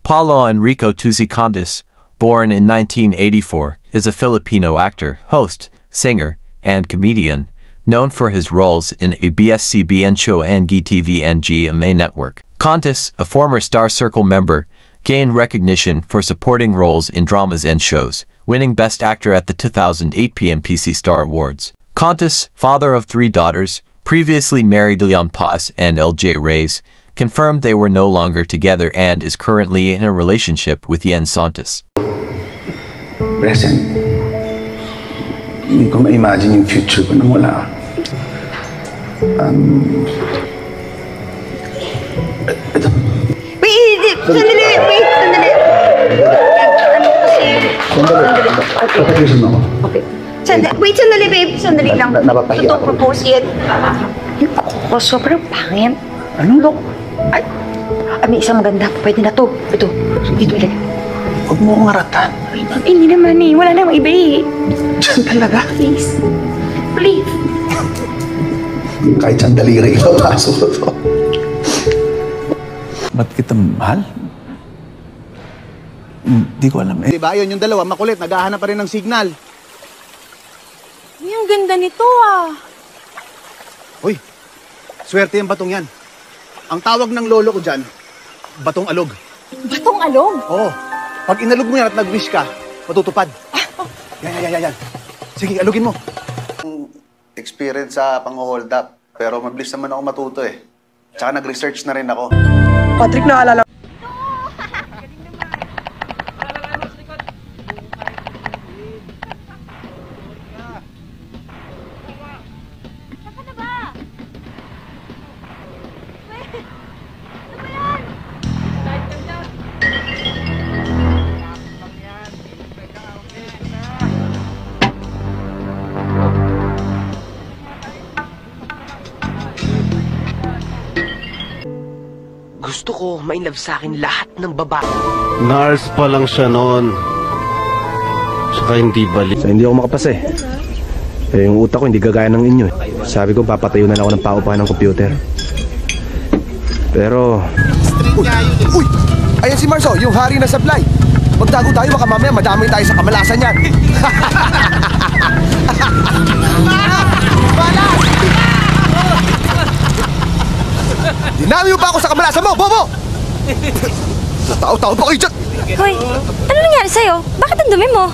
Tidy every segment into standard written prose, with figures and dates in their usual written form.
Paulo Enrico Tuzicontis, born in 1984, is a Filipino actor, host, singer, and comedian, known for his roles in ABS-CBN show and GTV and GMA Network. Contis, a former Star Circle member, gained recognition for supporting roles in dramas and shows, winning Best Actor at the 2008 PMPC Star Awards. Contis, father of 3 daughters, previously married Leon Paz and LJ Reyes, confirmed they were no longer together and is currently in a relationship with Yen Santos. Present. Hindi ko ma-imagine yung future ko nang wala. Wait, sandali. Okay. Sandali, babe. Sandali lang. Napapahiya ako. Propose yan. Ako, sobrang pangit. Ano? Look. Ay, may isang maganda. Pwede na to. Ito. Dito ilagay. Huwag mo akong haratan. Hindi naman eh. Wala namang iba eh. Diyan talaga? Please. Please. Kahit sandali rin ipapasok ko to. Ba't kita mahal? Hindi ko alam eh. Diba yun yung dalawa, makulit, naghahanap pa rin ng signal. Ang ganda nito ah. Uy, swerte yung batong yan. Ang tawag ng lolo ko dyan, batong alog. Batong alog? Oo. Pag inalog mo yan at nag-wish ka, matutupad. Yan. Sige, alugin mo. Experience sa pang-hold up. Pero mabilis naman ako matuto eh. Tsaka nag-research na rin ako. Patrick, naalala Gusto ko ma-inlove sa akin lahat ng babae. Nurse pa lang siya noon. Saka hindi balik. So, hindi ako makapasa eh. Yung utak ko hindi gagaya ng inyo eh. Sabi ko papatayo na lang ako ng paupahan ng computer. Pero... Uy! Ayan si Marzo, yung hari na supply. Magtago tayo, baka mamaya madami tayo sa kamalasan yan. Dinami mo pa ako sa kamalasan mo, bobo! Natao-tao pa kayo dyan! Hoy, ano nangyari sa'yo? Bakit ang dumi mo?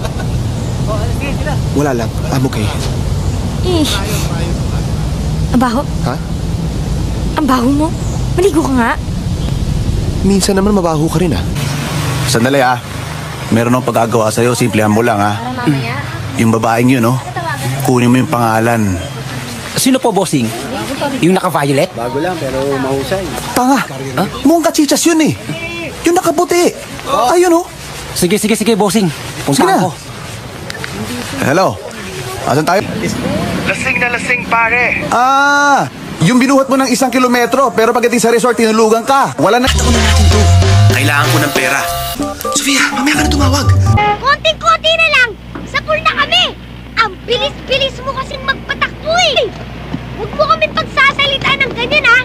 Wala lang, I'm okay. Ang baho? Ha? Ang baho mo? Maligo ka nga. Minsan naman mabaho ka rin ah. Sandali ah. Meron akong pagagawa sa'yo, simplihan mo lang ah. Yung babaeng yun, oh. Kunin mo yung pangalan. Sino po, bossing? Yung naka-violet? Bago lang, pero mahusay. Tanga! Huh? Mukhang kachichas yun eh. Yung nakaputi. Ayun oh. Sige, bossing. Punta ako. Hello. Asan tayo? Lasing na lasing, pare. Ah! Yung binuhat mo ng 1 kilometro, pero pagdating sa resort, tinulugan ka. Wala na. Ako na natin to. Kailangan ko ng pera. Sofia, mamaya ka na tumawag. Konting-konti na lang. Sa pool na kami. Ang bilis-bilis mo kasing magpatakbo eh. Huwag mo kami pagsasalitaan ng ganyan ha.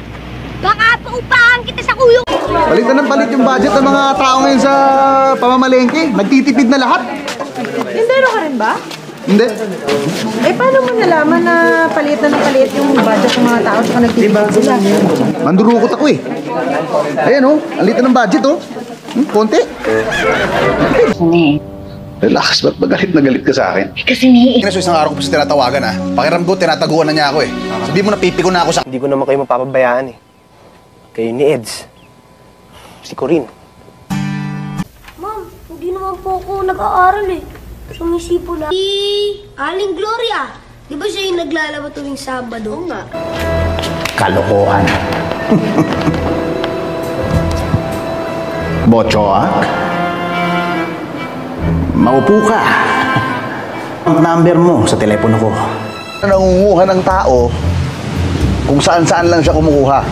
Baka paupahan kita sa kuyo. Palit na ng palit yung budget ng mga tao ngayon sa pamamalengke. Nagtitipid na lahat. Tindero ka rin ba? Hindi. Eh, paano mo nalaman na palit na ng palit yung budget ng mga tao sa nagtitipid sila? Mandurukot ako eh. Ayan oh, ang liit na ng budget oh. Konti. Relax, ba't magalit na galit ka sa akin? Kasi ni... So isang araw ko pa siya tinatawagan ha. Pakiram ko, tinataguan na niya ako eh. Sabi mo napipi ko na ako sa... Hindi ko naman kayo mapapabayaan eh. Kayo ni Eds. Si Corinne. Ma'am, hindi naman po ako nag-aaral eh. Sumisipo na. Aling Gloria, di ba siya yung naglalaba tuwing Sabado? Oo nga. Kalokohan. Bochoak. Maupo ka. Ang number mo sa telepono ko. Nangunguha ng tao kung saan-saan lang siya kumukuha.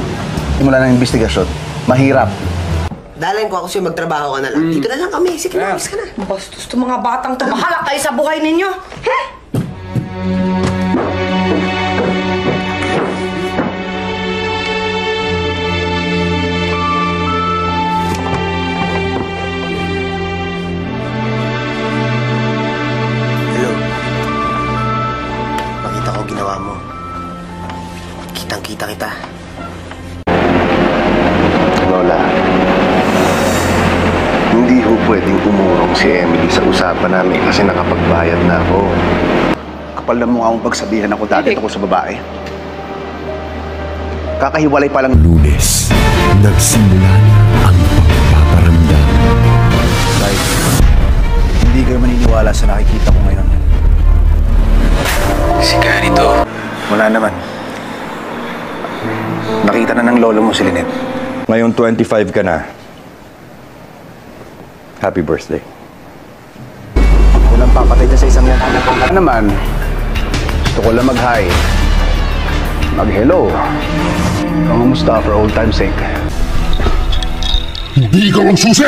Simula ng investigasyon. Mahirap. Dalayan ko ako sa'yo, magtrabaho ka na lang. Dito na lang kami. Sige na, ka na. Bastos to mga batang to. Mahalak kayo sa buhay ninyo. He? Kitang-kita kita. Lola, hindi ho pwedeng umurong si Emily sa usapan namin kasi nakapagbayad na ako. Kapal na mukha mong pagsabihan ako dati tungkol sa babae. Kakahiwalay pa lang. Lunes, nagsimula na ang pagpaparamdam. Kahit hindi kayo maniniwala sa nakikita ko ngayon. Si Ganito. Wala naman. Nakita na ng lolo mo si Lynette. Ngayon 25 ka na. Happy birthday. Walang papatay dyan sa isang yan. Ano naman, gusto ko lang mag-hi. Mag-hello. Kamusta for old time's sake? Hindi ka lang susi!